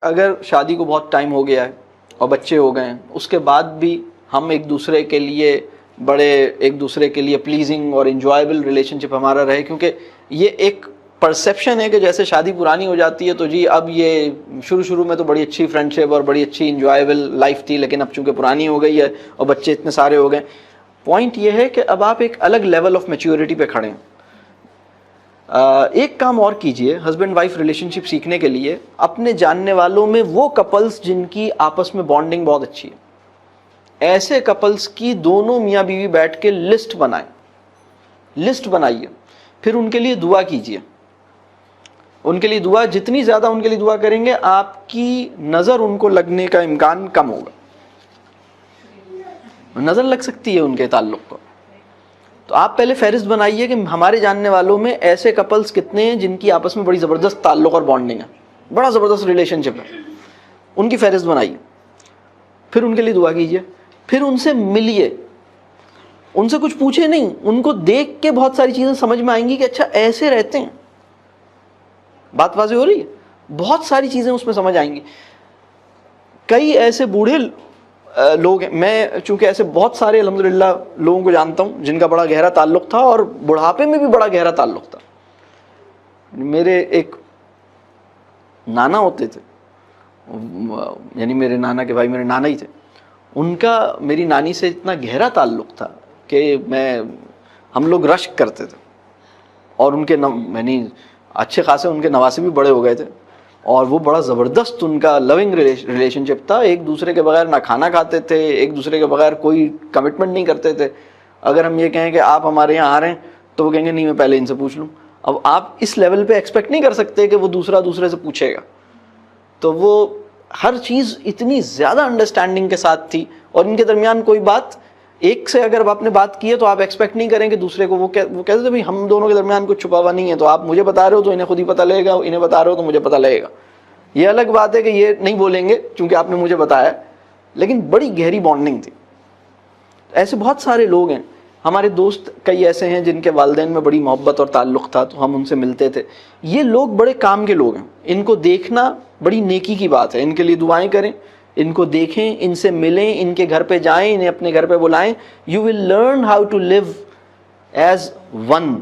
اگر شادی کو بہت ٹائم ہو گیا ہے اور بچے ہو گئے ہیں، اس کے بعد بھی ہم ایک دوسرے کے لیے پلیزنگ اور انجوائبل ریلیشن شپ ہمارا رہے، کیونکہ یہ ایک پرسیپشن ہے کہ جیسے شادی پرانی ہو جاتی ہے تو جی اب یہ شروع میں تو بڑی اچھی فرینڈ شپ اور بڑی اچھی انجوائبل لائف تھی، لیکن اب چونکہ پرانی ہو گئی ہے اور بچے اتنے سارے ہو گئے، پوائنٹ یہ ہے کہ اب آپ ایک الگ لیول آف میچیورٹی پہ کھڑے ہیں۔ ایک کام اور کیجئے ہسبینڈ وائف ریلیشن شپ سیکھنے کے لیے، اپنے جاننے والوں میں وہ کپلز جن کی آپس میں بانڈنگ بہت اچھی ہے، ایسے کپلز کی دونوں میاں بیوی بیٹھ کے لسٹ بنائیے، پھر ان کے لیے دعا کیجئے۔ ان کے لیے دعا جتنی زیادہ ان کے لیے دعا کریں گے، آپ کی نظر ان کو لگنے کا امکان کم ہوگا۔ نظر لگ سکتی ہے ان کے تعلق کو، تو آپ پہلے فہرست بنائیے کہ ہمارے جاننے والوں میں ایسے کپلز کتنے ہیں جن کی آپس میں بڑی زبردست تعلق اور بانڈنگ ہے، بڑا زبردست ریلیشن شپ ہے، ان کی فہرست بنائیے، پھر ان کے لیے دعا کیجیے، پھر ان سے ملیے، ان سے کچھ پوچھے نہیں، ان کو دیکھ کے بہت ساری چیزیں سمجھ میں آئیں گی کہ اچھا ایسے رہتے ہیں۔ بات واضح ہو رہی ہے؟ بہت ساری چیزیں اس میں سمجھ آئیں گی۔ کئی ایسے بوڑھے لوگ ہیں، میں چونکہ ایسے بہت سارے الحمدللہ لوگوں کو جانتا ہوں جن کا بڑا گہرا تعلق تھا اور بڑھاپے میں بھی بڑا گہرا تعلق تھا۔ میرے ایک نانا ہوتے تھے، یعنی میرے نانا کے بھائی میرے نانا ہی تھے، ان کا میری نانی سے اتنا گہرا تعلق تھا کہ ہم لوگ رشک کرتے تھے، اور ان کے یعنی اچھے خاصے ان کے نواسے بھی بڑے ہو گئے تھے، اور وہ بڑا زبردست ان کا لونگ ریلیشن شپ تھا۔ ایک دوسرے کے بغیر نہ کھانا کھاتے تھے، ایک دوسرے کے بغیر کوئی کمٹمنٹ نہیں کرتے تھے۔ اگر ہم یہ کہیں کہ آپ ہمارے یہاں آ رہے ہیں تو وہ کہیں گے نہیں میں پہلے ان سے پوچھ لوں۔ اب آپ اس لیول پہ ایکسپیکٹ نہیں کر سکتے کہ وہ دوسرے سے پوچھے گا، تو وہ ہر چیز اتنی زیادہ انڈرسٹینڈنگ کے ساتھ تھی، اور ان کے درمیان کوئی بات ایک سے اگر آپ نے بات کی ہے تو آپ ایکسپیکٹ نہیں کریں کہ دوسرے کو وہ کہتے تھے بھائی ہم دونوں کے درمیان کچھ چھپا ہوا نہیں ہے، تو آپ مجھے بتا رہے ہو تو انہیں خود ہی پتہ لگے گا، انہیں بتا رہے ہو تو مجھے پتہ لگے گا۔ یہ الگ بات ہے کہ یہ نہیں بولیں گے چونکہ آپ نے مجھے بتایا، لیکن بڑی گہری بانڈنگ تھی۔ ایسے بہت سارے لوگ ہیں، ہمارے دوست کئی ایسے ہیں جن کے والدین میں بڑی محبت اور تعلق تھا تو ہم ان سے ملتے تھے۔ یہ لوگ بڑے کام کے لوگ ہیں، ان کو دیکھنا بڑی نیکی کی بات ہے، ان کے لیے دعائیں کریں، ان کو دیکھیں، ان سے ملیں، ان کے گھر پہ جائیں، انہیں اپنے گھر پہ بلائیں۔ You will learn how to live as one